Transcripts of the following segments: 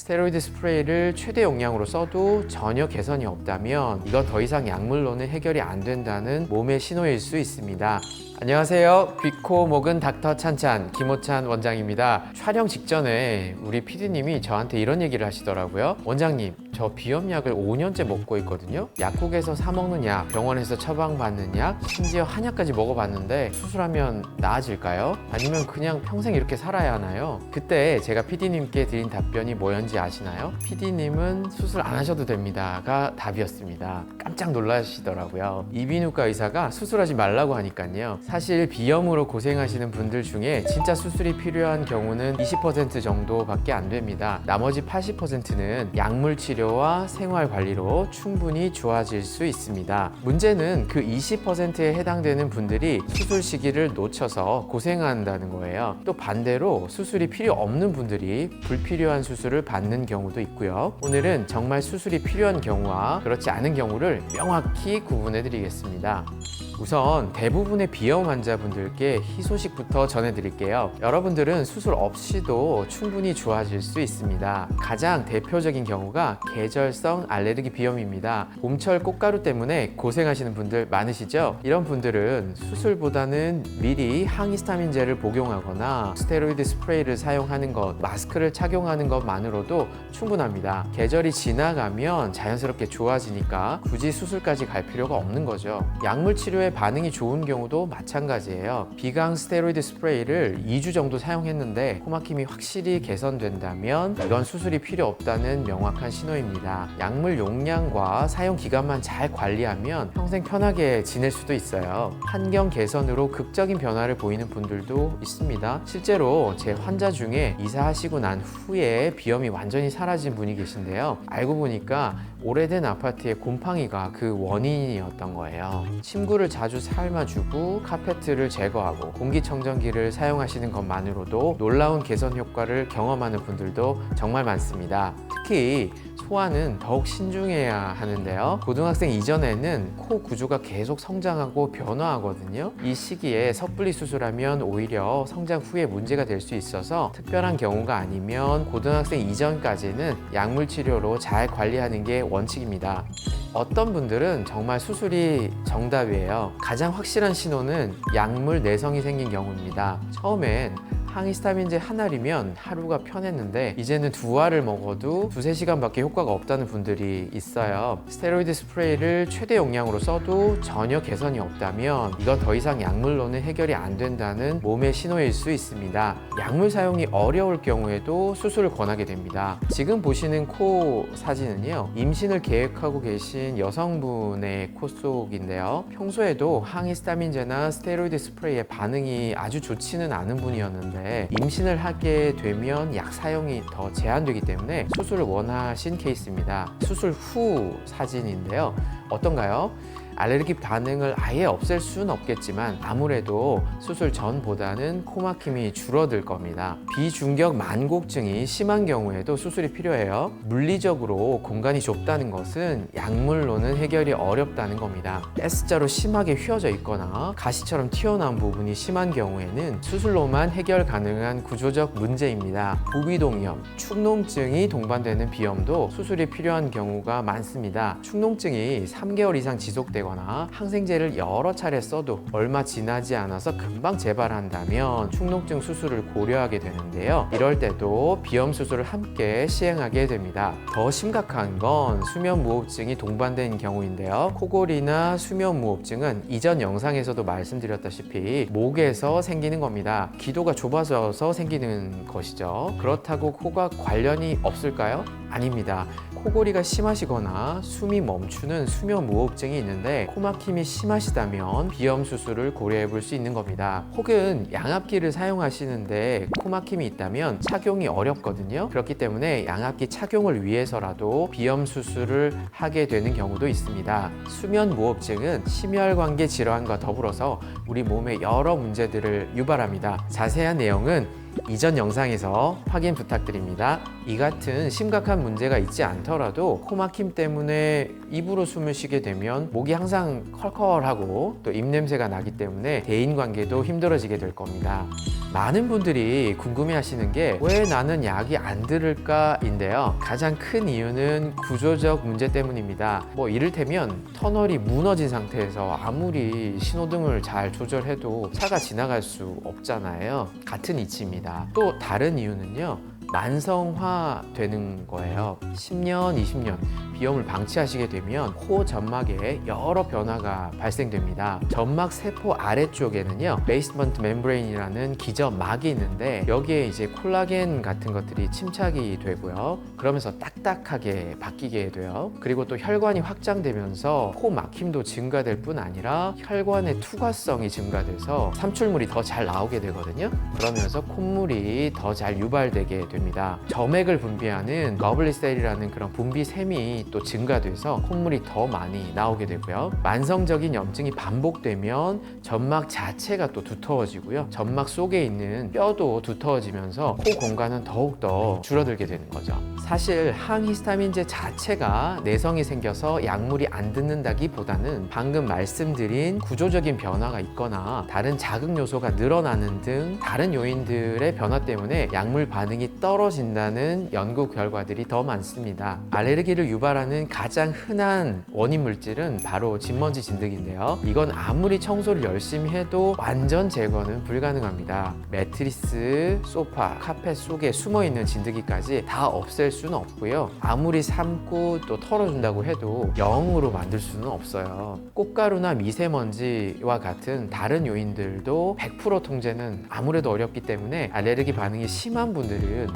스테로이드 스프레이를 최대 용량으로 써도 전혀 개선이 없다면 이건 더 이상 약물로는 해결이 안 된다는 몸의 신호일 수 있습니다. 안녕하세요. 귀, 코, 목은 닥터 찬찬 김호찬 원장입니다. 촬영 직전에 우리 PD님이 저한테 이런 얘기를 하시더라고요. 원장님, 저 비염약을 5년째 먹고 있거든요. 약국에서 사 먹는 약, 병원에서 처방받는 약, 심지어 한약까지 먹어봤는데 수술하면 나아질까요? 아니면 그냥 평생 이렇게 살아야 하나요? 그때 제가 PD님께 드린 답변이 뭐였는지 아시나요? PD님은 수술 안 하셔도 됩니다가 답이었습니다. 깜짝 놀라시더라고요. 이비인후과 의사가 수술하지 말라고 하니까요. 사실 비염으로 고생하시는 분들 중에 진짜 수술이 필요한 경우는 20% 정도밖에 안 됩니다. 나머지 80%는 약물 치료와 생활 관리로 충분히 좋아질 수 있습니다. 문제는 그 20%에 해당되는 분들이 수술 시기를 놓쳐서 고생한다는 거예요. 또 반대로 수술이 필요 없는 분들이 불필요한 수술을 받는 경우도 있고요. 오늘은 정말 수술이 필요한 경우와 그렇지 않은 경우를 명확히 구분해 드리겠습니다. 우선 대부분의 비염 환자분들께 희소식부터 전해드릴게요. 여러분들은 수술 없이도 충분히 좋아질 수 있습니다. 가장 대표적인 경우가 계절성 알레르기 비염입니다. 봄철 꽃가루 때문에 고생하시는 분들 많으시죠? 이런 분들은 수술보다는 미리 항히스타민제를 복용하거나 스테로이드 스프레이를 사용하는 것, 마스크를 착용하는 것만으로도 충분합니다. 계절이 지나가면 자연스럽게 좋아지니까 굳이 수술까지 갈 필요가 없는 거죠. 약물 치료에 반응이 좋은 경우도 마찬가지예요. 비강 스테로이드 스프레이를 2주 정도 사용했는데 코막힘이 확실히 개선된다면 이건 수술이 필요 없다는 명확한 신호입니다. 약물 용량과 사용 기간만 잘 관리하면 평생 편하게 지낼 수도 있어요. 환경 개선으로 극적인 변화를 보이는 분들도 있습니다. 실제로 제 환자 중에 이사하시고 난 후에 비염이 완전히 사라진 분이 계신데요. 알고 보니까 오래된 아파트의 곰팡이가 그 원인이었던 거예요. 침구를 자주 삶아주고 카페트를 제거하고 공기청정기를 사용하시는 것만으로도 놀라운 개선 효과를 경험하는 분들도 정말 많습니다. 특히 소화는 더욱 신중해야 하는데요. 고등학생 이전에는 코 구조가 계속 성장하고 변화하거든요. 이 시기에 섣불리 수술하면 오히려 성장 후에 문제가 될 수 있어서 특별한 경우가 아니면 고등학생 이전까지는 약물 치료로 잘 관리하는 게 원칙입니다. 어떤 분들은 정말 수술이 정답이에요. 가장 확실한 신호는 약물 내성이 생긴 경우입니다. 처음엔 항히스타민제 한 알이면 하루가 편했는데 이제는 2알을 먹어도 2~3시간밖에 효과가 없다는 분들이 있어요. 스테로이드 스프레이를 최대 용량으로 써도 전혀 개선이 없다면 이건 더 이상 약물로는 해결이 안 된다는 몸의 신호일 수 있습니다. 약물 사용이 어려울 경우에도 수술을 권하게 됩니다. 지금 보시는 코 사진은요, 임신을 계획하고 계신 여성분의 코 속인데요. 평소에도 항히스타민제나 스테로이드 스프레이의 반응이 아주 좋지는 않은 분이었는데 임신을 하게 되면 약 사용이 더 제한되기 때문에 수술을 원하신 케이스입니다. 수술 후 사진인데요. 어떤가요? 알레르기 반응을 아예 없앨 수는 없겠지만 아무래도 수술 전보다는 코막힘이 줄어들 겁니다. 비중격 만곡증이 심한 경우에도 수술이 필요해요. 물리적으로 공간이 좁다는 것은 약물로는 해결이 어렵다는 겁니다. S자로 심하게 휘어져 있거나 가시처럼 튀어나온 부분이 심한 경우에는 수술로만 해결 가능한 구조적 문제입니다. 부비동염, 축농증이 동반되는 비염도 수술이 필요한 경우가 많습니다. 축농증이 3개월 이상 지속되거나 항생제를 여러 차례 써도 얼마 지나지 않아서 금방 재발한다면 축농증 수술을 고려하게 되는데요. 이럴 때도 비염 수술을 함께 시행하게 됩니다. 더 심각한 건 수면무호흡증이 동반된 경우인데요. 코골이나 수면무호흡증은 이전 영상에서도 말씀드렸다시피 목에서 생기는 겁니다. 기도가 좁아져서 생기는 것이죠. 그렇다고 코가 관련이 없을까요? 아닙니다. 코골이가 심하시거나 숨이 멈추는 수면무호흡증이 있는데 코막힘이 심하시다면 비염 수술을 고려해 볼 수 있는 겁니다. 혹은 양압기를 사용하시는데 코막힘이 있다면 착용이 어렵거든요. 그렇기 때문에 양압기 착용을 위해서라도 비염 수술을 하게 되는 경우도 있습니다. 수면무호흡증은 심혈관계 질환과 더불어서 우리 몸에 여러 문제들을 유발합니다. 자세한 내용은 이전 영상에서 확인 부탁드립니다. 이 같은 심각한 문제가 있지 않더라도 코막힘 때문에 입으로 숨을 쉬게 되면 목이 항상 컬컬하고 또 입냄새가 나기 때문에 대인관계도 힘들어지게 될 겁니다. 많은 분들이 궁금해하시는 게 왜 나는 약이 안 들을까인데요. 가장 큰 이유는 구조적 문제 때문입니다. 이를테면 터널이 무너진 상태에서 아무리 신호등을 잘 조절해도 차가 지나갈 수 없잖아요. 같은 이치입니다. 또 다른 이유는요, 만성화되는 거예요. 10년, 20년 비염을 방치하시게 되면 코 점막에 여러 변화가 발생됩니다. 점막 세포 아래쪽에는요, 베이스먼트 멤브레인이라는 기점막이 있는데 여기에 이제 콜라겐 같은 것들이 침착이 되고요. 그러면서 딱딱하게 바뀌게 돼요. 그리고 또 혈관이 확장되면서 코 막힘도 증가될 뿐 아니라 혈관의 투과성이 증가돼서 삼출물이 더 잘 나오게 되거든요. 그러면서 콧물이 더 잘 유발되게 됩니다. 점액을 분비하는 거블리셀이라는 그런 분비샘이 또 증가돼서 콧물이 더 많이 나오게 되고요. 만성적인 염증이 반복되면 점막 자체가 또 두터워지고요. 점막 속에 있는 뼈도 두터워지면서 코 공간은 더욱더 줄어들게 되는 거죠. 사실 항히스타민제 자체가 내성이 생겨서 약물이 안 듣는다기보다는 방금 말씀드린 구조적인 변화가 있거나 다른 자극 요소가 늘어나는 등 다른 요인들의 변화 때문에 약물 반응이 떨어진다는 연구 결과들이 더 많습니다. 알레르기를 유발하는 가장 흔한 원인 물질은 바로 진먼지 진드기인데요. 이건 아무리 청소를 열심히 해도 완전 제거는 불가능합니다. 매트리스, 소파, 카펫 속에 숨어있는 진드기까지 다 없앨 수는 없고요. 아무리 삶고 또 털어준다고 해도 0으로 만들 수는 없어요. 꽃가루나 미세먼지와 같은 다른 요인들도 100% 통제는 아무래도 어렵기 때문에 알레르기 반응이 심한 분들은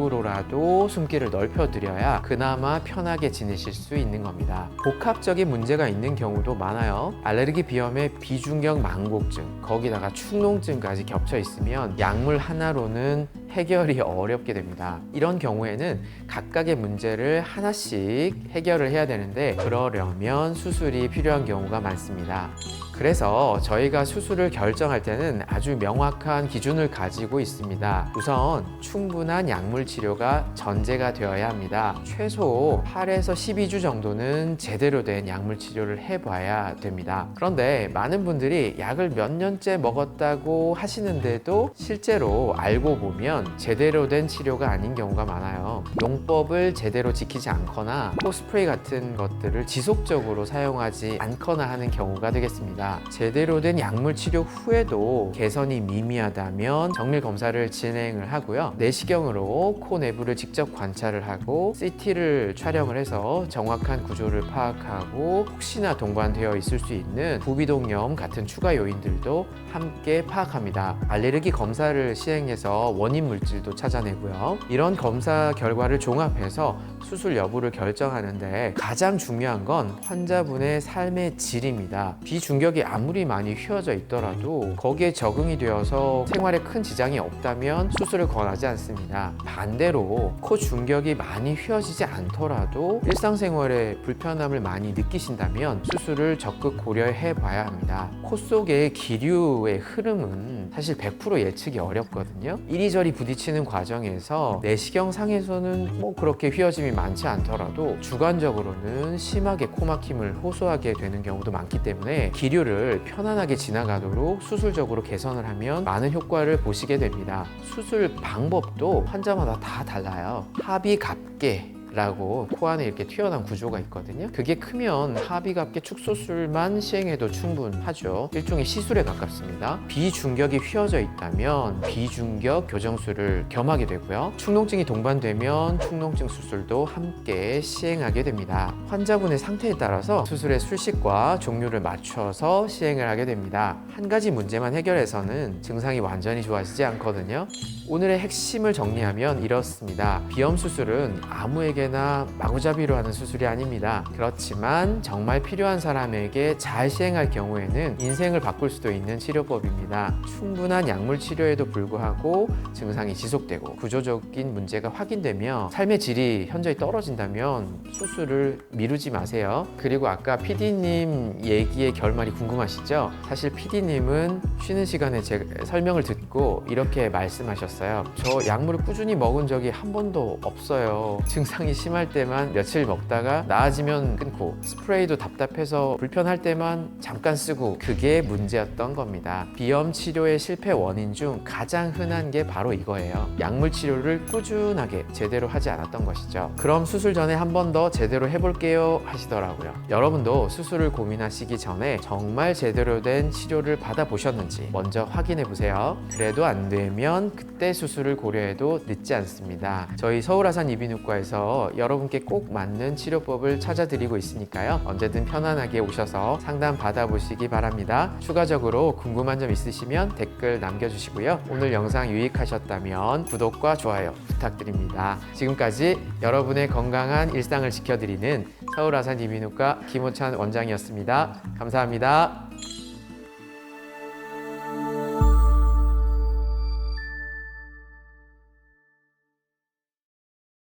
구조적으로라도 숨길을 넓혀드려야 그나마 편하게 지내실 수 있는 겁니다. 복합적인 문제가 있는 경우도 많아요. 알레르기 비염에 비중격 망곡증, 거기다가 축농증까지 겹쳐 있으면 약물 하나로는 해결이 어렵게 됩니다. 이런 경우에는 각각의 문제를 하나씩 해결을 해야 되는데 그러려면 수술이 필요한 경우가 많습니다. 그래서 저희가 수술을 결정할 때는 아주 명확한 기준을 가지고 있습니다. 우선 충분한 약물 치료가 전제가 되어야 합니다. 최소 8에서 12주 정도는 제대로 된 약물 치료를 해봐야 됩니다. 그런데 많은 분들이 약을 몇 년째 먹었다고 하시는데도 실제로 알고 보면 제대로 된 치료가 아닌 경우가 많아요. 용법을 제대로 지키지 않거나 코스프레이 같은 것들을 지속적으로 사용하지 않거나 하는 경우가 되겠습니다. 제대로 된 약물 치료 후에도 개선이 미미하다면 정밀 검사를 진행을 하고요. 내시경으로 코 내부를 직접 관찰을 하고 CT를 촬영을 해서 정확한 구조를 파악하고 혹시나 동반되어 있을 수 있는 부비동염 같은 추가 요인들도 함께 파악합니다. 알레르기 검사를 시행해서 원인 물질도 찾아내고요. 이런 검사 결과를 종합해서 수술 여부를 결정하는데 가장 중요한 건 환자분의 삶의 질입니다. 비중격이 아무리 많이 휘어져 있더라도 거기에 적응이 되어서 생활에 큰 지장이 없다면 수술을 권하지 않습니다. 반대로 코 중격이 많이 휘어지지 않더라도 일상생활에 불편함을 많이 느끼신다면 수술을 적극 고려해 봐야 합니다. 코 속의 기류의 흐름은 사실 100% 예측이 어렵거든요. 이리저리 부딪히는 과정에서 내시경상에서는 그렇게 휘어짐이 많지 않더라도 주관적으로는 심하게 코막힘을 호소하게 되는 경우도 많기 때문에 기류를 편안하게 지나가도록 수술적으로 개선을 하면 많은 효과를 보시게 됩니다. 수술 방법도 환자마다 다 달라요. 합의갑계 라고 코 안에 이렇게 튀어나온 구조가 있거든요. 그게 크면 합의갑계 축소술만 시행해도 충분하죠. 일종의 시술에 가깝습니다. 비중격이 휘어져 있다면 비중격 교정술을 겸하게 되고요. 축농증이 동반되면 축농증 수술도 함께 시행하게 됩니다. 환자분의 상태에 따라서 수술의 술식과 종류를 맞춰서 시행을 하게 됩니다. 한 가지 문제만 해결해서는 증상이 완전히 좋아지지 않거든요. 오늘의 핵심을 정리하면 이렇습니다. 비염 수술은 아무에게나 마구잡이로 하는 수술이 아닙니다. 그렇지만 정말 필요한 사람에게 잘 시행할 경우에는 인생을 바꿀 수도 있는 치료법입니다. 충분한 약물 치료에도 불구하고 증상이 지속되고 구조적인 문제가 확인되며 삶의 질이 현저히 떨어진다면 수술을 미루지 마세요. 그리고 아까 PD님 얘기의 결말이 궁금하시죠? 사실 PD님은 쉬는 시간에 제 설명을 듣고 이렇게 말씀하셨어요. 저 약물을 꾸준히 먹은 적이 한 번도 없어요. 증상이 통증이 심할 때만 며칠 먹다가 나아지면 끊고, 스프레이도 답답해서 불편할 때만 잠깐 쓰고, 그게 문제였던 겁니다. 비염 치료의 실패 원인 중 가장 흔한 게 바로 이거예요. 약물 치료를 꾸준하게 제대로 하지 않았던 것이죠. 그럼 수술 전에 한 번 더 제대로 해볼게요 하시더라고요. 여러분도 수술을 고민하시기 전에 정말 제대로 된 치료를 받아보셨는지 먼저 확인해 보세요. 그래도 안 되면 그때 수술을 고려해도 늦지 않습니다. 저희 서울아산 이비인후과에서 여러분께 꼭 맞는 치료법을 찾아드리고 있으니까요. 언제든 편안하게 오셔서 상담 받아보시기 바랍니다. 추가적으로 궁금한 점 있으시면 댓글 남겨주시고요. 오늘 영상 유익하셨다면 구독과 좋아요 부탁드립니다. 지금까지 여러분의 건강한 일상을 지켜드리는 서울아산 이비인후과 김호찬 원장이었습니다. 감사합니다.